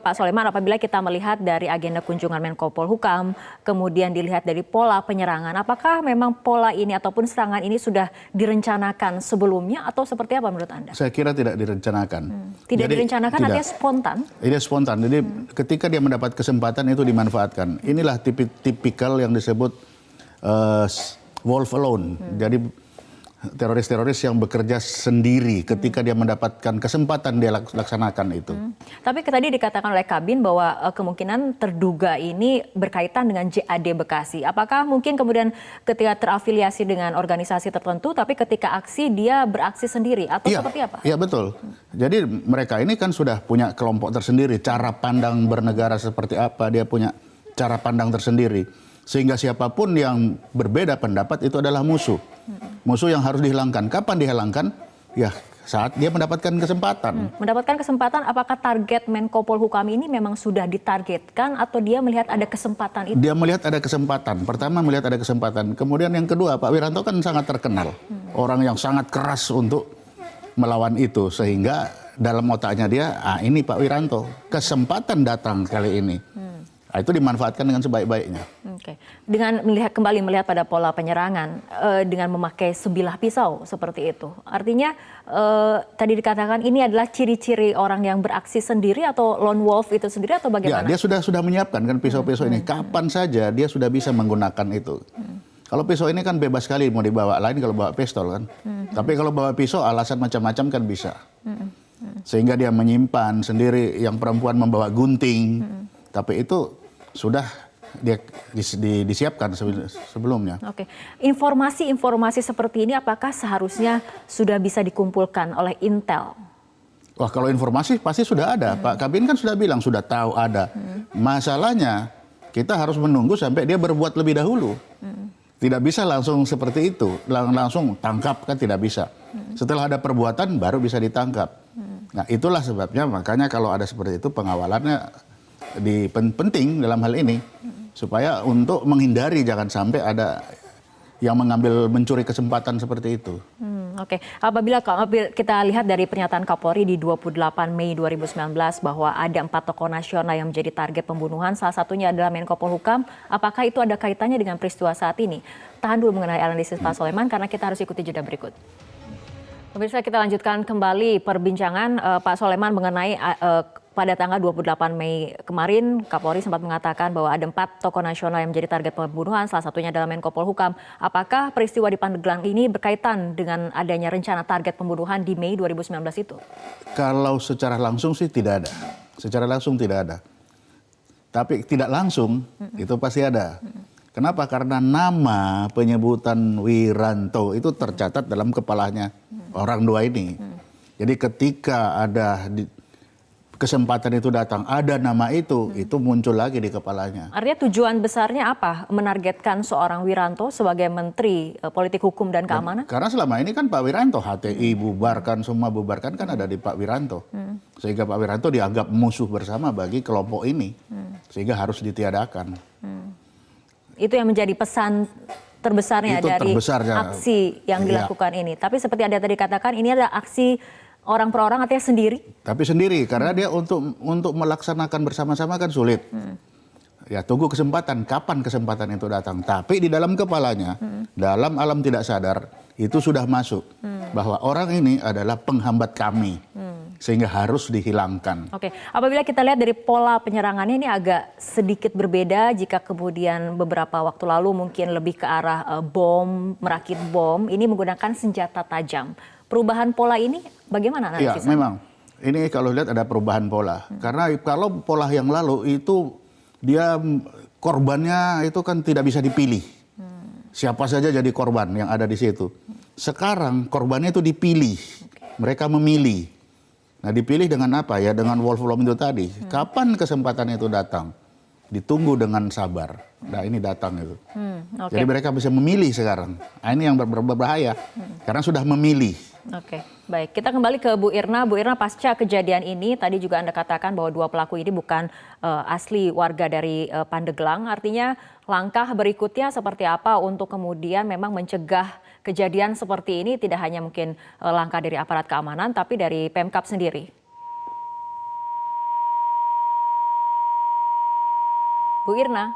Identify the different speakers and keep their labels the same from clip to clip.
Speaker 1: Pak Soleman, apabila kita melihat dari agenda kunjungan Menko Polhukam, kemudian dilihat dari pola penyerangan, apakah memang pola ini ataupun serangan ini sudah direncanakan sebelumnya atau seperti apa menurut Anda?
Speaker 2: Saya kira tidak direncanakan.
Speaker 1: Tidak direncanakan
Speaker 2: tidak.
Speaker 1: artinya spontan?
Speaker 2: Ini spontan, jadi ketika dia mendapat kesempatan itu dimanfaatkan. Inilah tipikal yang disebut wolf alone. Jadi teroris-teroris yang bekerja sendiri ketika dia mendapatkan kesempatan dia laksanakan itu.
Speaker 1: Tapi tadi dikatakan oleh Kabin bahwa kemungkinan terduga ini berkaitan dengan JAD Bekasi. Apakah mungkin kemudian ketika terafiliasi dengan organisasi tertentu, tapi ketika aksi dia beraksi sendiri atau seperti apa?
Speaker 2: Iya betul. Jadi mereka ini kan sudah punya kelompok tersendiri, cara pandang bernegara seperti apa, dia punya cara pandang tersendiri. Sehingga siapapun yang berbeda pendapat itu adalah musuh. Musuh yang harus dihilangkan. Kapan dihilangkan? Ya saat dia mendapatkan kesempatan.
Speaker 1: Mendapatkan kesempatan, apakah target Menko Polhukam ini memang sudah ditargetkan atau dia melihat ada kesempatan itu?
Speaker 2: Dia melihat ada kesempatan. Pertama melihat ada kesempatan. Kemudian yang kedua, Pak Wiranto kan sangat terkenal. Orang yang sangat keras untuk melawan itu. Sehingga dalam otaknya dia, ini Pak Wiranto, kesempatan datang kali ini. Itu dimanfaatkan dengan sebaik-baiknya.
Speaker 1: Oke. Dengan kembali melihat pada pola penyerangan dengan memakai sebilah pisau seperti itu. Artinya tadi dikatakan ini adalah ciri-ciri orang yang beraksi sendiri atau lone wolf itu sendiri atau bagaimana?
Speaker 2: Ya, dia sudah menyiapkan kan pisau-pisau ini. Kapan saja dia sudah bisa menggunakan itu. Kalau pisau ini kan bebas sekali mau dibawa, lain kalau bawa pistol kan. Tapi kalau bawa pisau alasan macam-macam kan bisa. Sehingga dia menyimpan sendiri, yang perempuan membawa gunting. Tapi itu sudah dia disiapkan sebelumnya.
Speaker 1: Oke, informasi-informasi seperti ini apakah seharusnya sudah bisa dikumpulkan oleh Intel?
Speaker 2: Wah, kalau informasi pasti sudah ada. Pak Kabin kan sudah bilang sudah tahu ada. Masalahnya kita harus menunggu sampai dia berbuat lebih dahulu. Tidak bisa langsung seperti itu, langsung tangkap kan tidak bisa. Setelah ada perbuatan baru bisa ditangkap. Nah, itulah sebabnya makanya kalau ada seperti itu pengawalannya penting dalam hal ini supaya untuk menghindari jangan sampai ada yang mencuri kesempatan seperti itu.
Speaker 1: Oke. Apabila kita lihat dari pernyataan Kapolri di 28 Mei 2019 bahwa ada 4 tokoh nasional yang menjadi target pembunuhan, salah satunya adalah Menko Polhukam, apakah itu ada kaitannya dengan peristiwa saat ini? Tahan dulu mengenai analisis Pak Soleman karena kita harus ikuti jeda berikut. Pemirsa, kita lanjutkan kembali perbincangan Pak Soleman mengenai pada tanggal 28 Mei kemarin, Kapolri sempat mengatakan bahwa ada 4 tokoh nasional yang menjadi target pembunuhan, salah satunya adalah Menko Polhukam. Apakah peristiwa di Pandeglang ini berkaitan dengan adanya rencana target pembunuhan di Mei 2019 itu?
Speaker 2: Kalau secara langsung sih tidak ada. Secara langsung tidak ada. Tapi tidak langsung itu pasti ada. Kenapa? Karena nama penyebutan Wiranto itu tercatat dalam kepalanya orang dua ini. Jadi ketika ada kesempatan itu datang, ada nama itu muncul lagi di kepalanya.
Speaker 1: Artinya tujuan besarnya apa? Menargetkan seorang Wiranto sebagai Menteri Politik Hukum dan Keamanan?
Speaker 2: Karena selama ini kan Pak Wiranto, HTI bubarkan, semua bubarkan kan ada di Pak Wiranto. Sehingga Pak Wiranto dianggap musuh bersama bagi kelompok ini. Sehingga harus ditiadakan.
Speaker 1: Itu yang menjadi pesan terbesarnya dari aksi yang dilakukan ini. Tapi seperti Anda tadi katakan, ini adalah aksi orang per orang, artinya sendiri? Tapi
Speaker 2: sendiri, karena dia untuk melaksanakan bersama-sama kan sulit. Ya tunggu kesempatan, kapan kesempatan itu datang. Tapi di dalam kepalanya, dalam alam tidak sadar, itu sudah masuk. Bahwa orang ini adalah penghambat kami. Sehingga harus dihilangkan.
Speaker 1: Oke, apabila kita lihat dari pola penyerangannya ini agak sedikit berbeda jika kemudian beberapa waktu lalu mungkin lebih ke arah bom, merakit bom, ini menggunakan senjata tajam. Perubahan pola ini bagaimana analisisnya?
Speaker 2: Ya memang, ini kalau lihat ada perubahan pola. Karena kalau pola yang lalu itu dia korbannya itu kan tidak bisa dipilih. Siapa saja jadi korban yang ada di situ. Sekarang korbannya itu dipilih, mereka memilih. Nah dipilih dengan apa ya? Dengan wolf alone itu tadi. Kapan kesempatan itu datang? Ditunggu dengan sabar. Nah ini datang itu. Jadi mereka bisa memilih sekarang. Nah, ini yang berbahaya. Karena sudah memilih.
Speaker 1: Oke, baik. Kita kembali ke Bu Irna. Bu Irna, pasca kejadian ini, tadi juga Anda katakan bahwa 2 pelaku ini bukan asli warga dari Pandeglang. Artinya langkah berikutnya seperti apa untuk kemudian memang mencegah kejadian seperti ini, tidak hanya mungkin langkah dari aparat keamanan, tapi dari Pemkab sendiri? Bu Irna.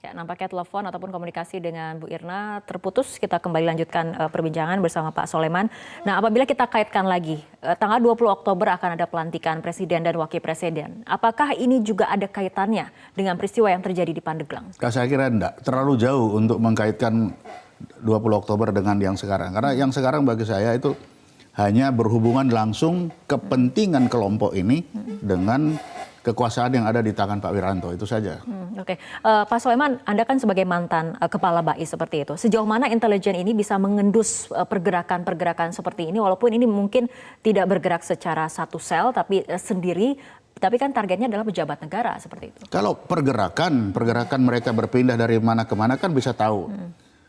Speaker 1: Ya, nampaknya telepon ataupun komunikasi dengan Bu Irna terputus. Kita kembali lanjutkan perbincangan bersama Pak Soleman. Nah, apabila kita kaitkan lagi, tanggal 20 Oktober akan ada pelantikan Presiden dan Wakil Presiden. Apakah ini juga ada kaitannya dengan peristiwa yang terjadi di Pandeglang?
Speaker 2: Saya kira enggak, terlalu jauh untuk mengkaitkan 20 Oktober dengan yang sekarang. Karena yang sekarang bagi saya itu hanya berhubungan langsung kepentingan kelompok ini dengan kekuasaan yang ada di tangan Pak Wiranto, itu saja.
Speaker 1: Oke. Pak Soleman, Anda kan sebagai mantan kepala BAI seperti itu. Sejauh mana intelijen ini bisa mengendus pergerakan-pergerakan seperti ini, walaupun ini mungkin tidak bergerak secara satu sel, tapi sendiri, tapi kan targetnya adalah pejabat negara seperti itu.
Speaker 2: Kalau pergerakan mereka berpindah dari mana ke mana kan bisa tahu.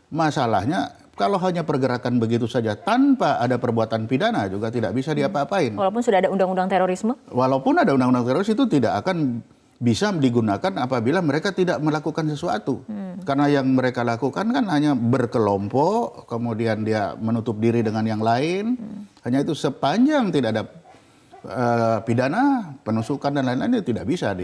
Speaker 2: Masalahnya kalau hanya pergerakan begitu saja tanpa ada perbuatan pidana juga tidak bisa diapa-apain.
Speaker 1: Walaupun sudah ada undang-undang terorisme?
Speaker 2: Walaupun ada undang-undang teroris itu tidak akan bisa digunakan apabila mereka tidak melakukan sesuatu. Karena yang mereka lakukan kan hanya berkelompok, kemudian dia menutup diri dengan yang lain. Hanya itu sepanjang tidak ada pidana, penusukan dan lain-lain itu tidak bisa.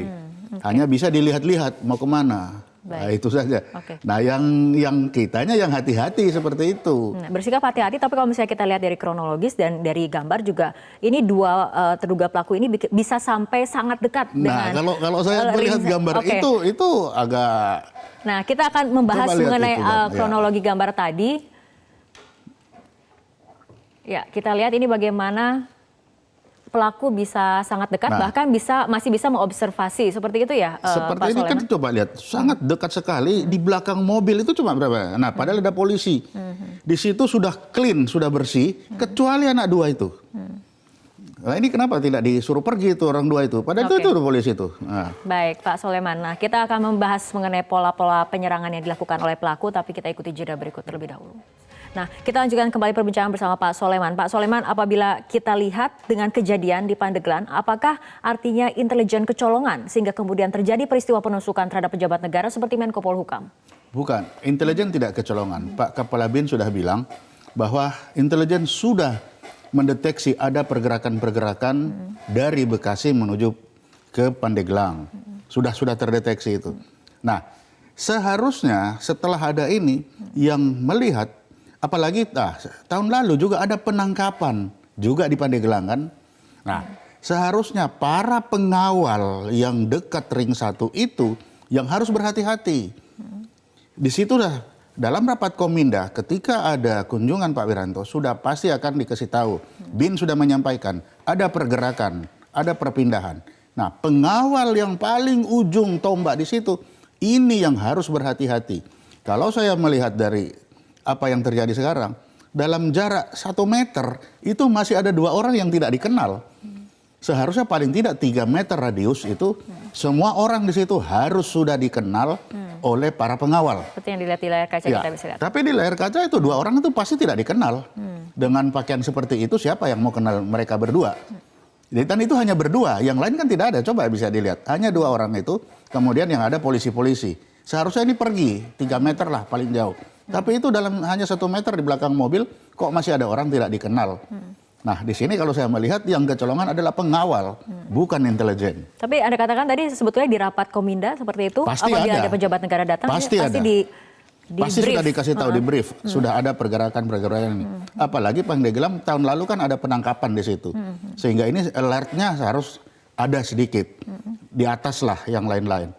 Speaker 2: Hanya bisa dilihat-lihat mau kemana. Nah, itu saja. Nah, yang kitanya yang hati-hati seperti itu.
Speaker 1: Bersikap hati-hati, tapi kalau misalnya kita lihat dari kronologis dan dari gambar juga, ini dua terduga pelaku ini bisa sampai sangat dekat dengan.
Speaker 2: Nah, kalau saya melihat gambar itu agak.
Speaker 1: Nah, kita akan membahas mengenai kronologi gambar tadi. Ya, kita lihat ini bagaimana pelaku bisa sangat dekat, bahkan masih bisa mengobservasi seperti itu ya,
Speaker 2: seperti
Speaker 1: Pak
Speaker 2: ini
Speaker 1: Soleman?
Speaker 2: kan coba lihat sangat dekat sekali di belakang mobil itu cuma berapa? Nah, padahal ada polisi di situ sudah clean, sudah bersih, kecuali anak dua itu. Nah, ini kenapa tidak disuruh pergi itu orang dua itu? Padahal itu polisi itu. Nah.
Speaker 1: Baik, Pak Soleman. Nah, kita akan membahas mengenai pola-pola penyerangan yang dilakukan oleh pelaku, tapi kita ikuti jeda berikut terlebih dahulu. Nah, kita lanjutkan kembali perbincangan bersama Pak Soleman. Pak Soleman, apabila kita lihat dengan kejadian di Pandeglang, apakah artinya intelijen kecolongan sehingga kemudian terjadi peristiwa penusukan terhadap pejabat negara seperti Menko Polhukam?
Speaker 2: Bukan, intelijen tidak kecolongan. Pak Kepala BIN sudah bilang bahwa intelijen sudah mendeteksi ada pergerakan-pergerakan dari Bekasi menuju ke Pandeglang. Sudah terdeteksi itu. Nah, seharusnya setelah ada ini yang melihat, apalagi tahun lalu juga ada penangkapan juga di Pandeglang kan. Nah, seharusnya para pengawal yang dekat ring 1 itu yang harus berhati-hati. Di situ dalam rapat Kominda ketika ada kunjungan Pak Wiranto sudah pasti akan dikasih tahu. BIN sudah menyampaikan ada pergerakan, ada perpindahan. Nah, pengawal yang paling ujung tombak di situ ini yang harus berhati-hati. Kalau saya melihat dari apa yang terjadi sekarang, dalam jarak 1 meter itu masih ada 2 orang yang tidak dikenal. Seharusnya paling tidak 3 meter radius itu semua orang di situ harus sudah dikenal oleh para pengawal.
Speaker 1: Seperti yang dilihat di layar kaca kita bisa lihat.
Speaker 2: Tapi di layar kaca itu 2 orang itu pasti tidak dikenal. Dengan pakaian seperti itu siapa yang mau kenal mereka berdua? Dan itu hanya berdua, yang lain kan tidak ada. Coba bisa dilihat, hanya 2 orang itu, kemudian yang ada polisi-polisi. Seharusnya ini pergi 3 meter lah paling jauh. Tapi itu dalam hanya 1 meter di belakang mobil, kok masih ada orang tidak dikenal. Nah, di sini kalau saya melihat yang kecolongan adalah pengawal, bukan intelijen.
Speaker 1: Tapi Anda katakan tadi sebetulnya di rapat Kominda seperti itu,
Speaker 2: pasti
Speaker 1: apabila
Speaker 2: ada
Speaker 1: pejabat negara datang,
Speaker 2: pasti ada. Pasti
Speaker 1: brief.
Speaker 2: sudah dikasih tahu di brief, sudah ada pergerakan-pergerakan ini. Apalagi Pandeglang tahun lalu kan ada penangkapan di situ. Sehingga ini alertnya harus ada sedikit. Di atas lah yang lain-lain.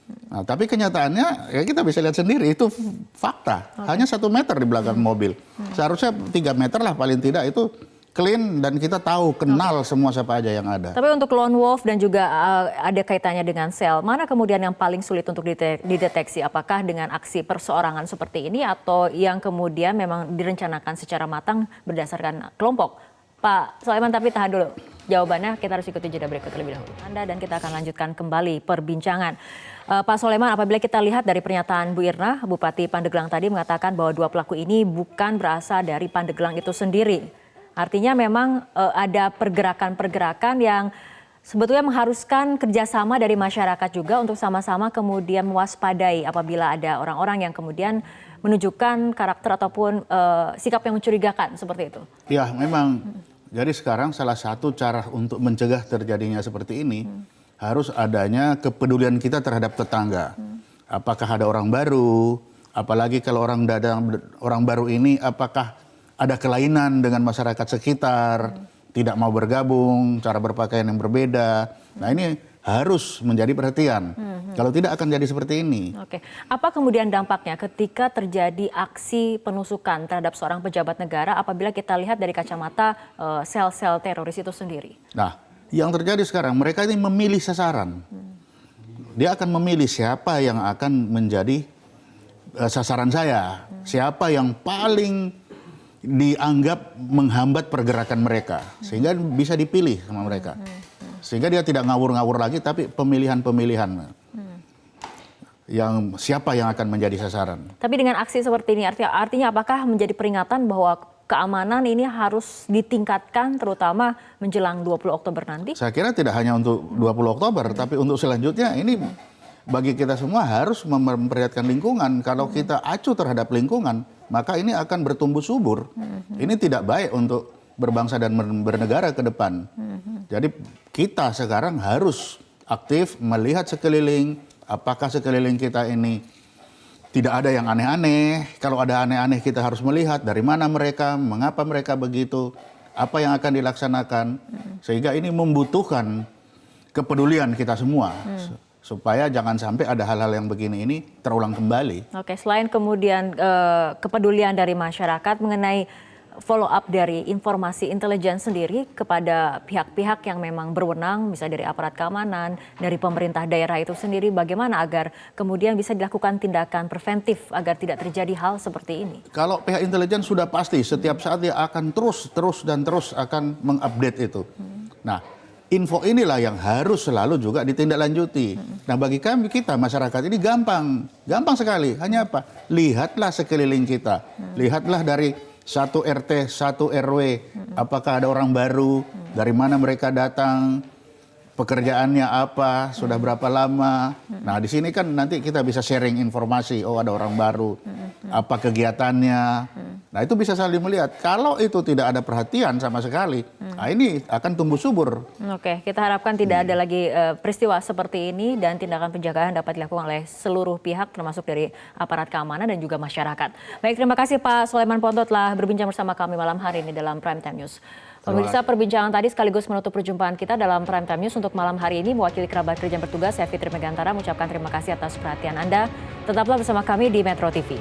Speaker 2: Nah, tapi kenyataannya ya kita bisa lihat sendiri itu fakta. Hanya 1 meter di belakang mobil. Seharusnya 3 meter lah paling tidak itu clean dan kita tahu kenal semua siapa aja yang ada.
Speaker 1: Tapi untuk lone wolf dan juga ada kaitannya dengan sel, mana kemudian yang paling sulit untuk dideteksi? Apakah dengan aksi perseorangan seperti ini atau yang kemudian memang direncanakan secara matang berdasarkan kelompok? Pak Soleman, tapi tahan dulu. Jawabannya kita harus ikuti jeda berikut terlebih dahulu. Anda dan kita akan lanjutkan kembali perbincangan. Pak Soleman, apabila kita lihat dari pernyataan Bu Irna, Bupati Pandeglang tadi mengatakan bahwa 2 pelaku ini bukan berasal dari Pandeglang itu sendiri. Artinya memang ada pergerakan-pergerakan yang sebetulnya mengharuskan kerjasama dari masyarakat juga untuk sama-sama kemudian mewaspadai apabila ada orang-orang yang kemudian menunjukkan karakter ataupun sikap yang mencurigakan seperti itu.
Speaker 2: Ya, memang. Jadi sekarang salah satu cara untuk mencegah terjadinya seperti ini harus adanya kepedulian kita terhadap tetangga. Apakah ada orang baru, apalagi kalau orang baru ini apakah ada kelainan dengan masyarakat sekitar, tidak mau bergabung, cara berpakaian yang berbeda. Nah ini harus menjadi perhatian. Kalau tidak akan jadi seperti ini.
Speaker 1: Oke, apa kemudian dampaknya ketika terjadi aksi penusukan terhadap seorang pejabat negara apabila kita lihat dari kacamata sel-sel teroris itu sendiri?
Speaker 2: Nah, yang terjadi sekarang mereka ini memilih sasaran. Dia akan memilih siapa yang akan menjadi sasaran saya, siapa yang paling dianggap menghambat pergerakan mereka, sehingga bisa dipilih sama mereka. Sehingga dia tidak ngawur-ngawur lagi, tapi pemilihan-pemilihan. Yang siapa yang akan menjadi sasaran.
Speaker 1: Tapi dengan aksi seperti ini, artinya apakah menjadi peringatan bahwa keamanan ini harus ditingkatkan terutama menjelang 20 Oktober nanti?
Speaker 2: Saya kira tidak hanya untuk 20 Oktober, tapi untuk selanjutnya ini bagi kita semua harus memperlihatkan lingkungan. Kalau kita acuh terhadap lingkungan, maka ini akan bertumbuh subur. Ini tidak baik untuk berbangsa dan bernegara ke depan. Jadi kita sekarang harus aktif melihat sekeliling, apakah sekeliling kita ini tidak ada yang aneh-aneh. Kalau ada aneh-aneh kita harus melihat dari mana mereka, mengapa mereka begitu, apa yang akan dilaksanakan. Sehingga ini membutuhkan kepedulian kita semua. Supaya jangan sampai ada hal-hal yang begini ini terulang kembali.
Speaker 1: Oke, selain kemudian kepedulian dari masyarakat mengenai follow up dari informasi intelijen sendiri kepada pihak-pihak yang memang berwenang, misalnya dari aparat keamanan, dari pemerintah daerah itu sendiri, bagaimana agar kemudian bisa dilakukan tindakan preventif agar tidak terjadi hal seperti ini?
Speaker 2: Kalau pihak intelijen sudah pasti setiap saat dia akan terus akan mengupdate itu. Nah, info inilah yang harus selalu juga ditindaklanjuti. Nah, bagi kami, kita masyarakat ini gampang sekali. Hanya apa? Lihatlah sekeliling kita. Lihatlah dari satu RT, satu RW, apakah ada orang baru, dari mana mereka datang, pekerjaannya apa, sudah berapa lama. Nah, di sini kan nanti kita bisa sharing informasi, oh ada orang baru, apa kegiatannya. Nah, itu bisa saling melihat. Kalau itu tidak ada perhatian sama sekali, nah ini akan tumbuh subur.
Speaker 1: Oke, kita harapkan tidak ada lagi peristiwa seperti ini dan tindakan penjagaan dapat dilakukan oleh seluruh pihak termasuk dari aparat keamanan dan juga masyarakat. Baik, terima kasih Pak Soleman Ponto telah berbincang bersama kami malam hari ini dalam Prime Time News. Pemirsa, perbincangan tadi sekaligus menutup perjumpaan kita dalam Prime Time News untuk malam hari ini. Mewakili kerabat kerja yang bertugas, saya Fitri Megantara mengucapkan terima kasih atas perhatian Anda. Tetaplah bersama kami di Metro TV.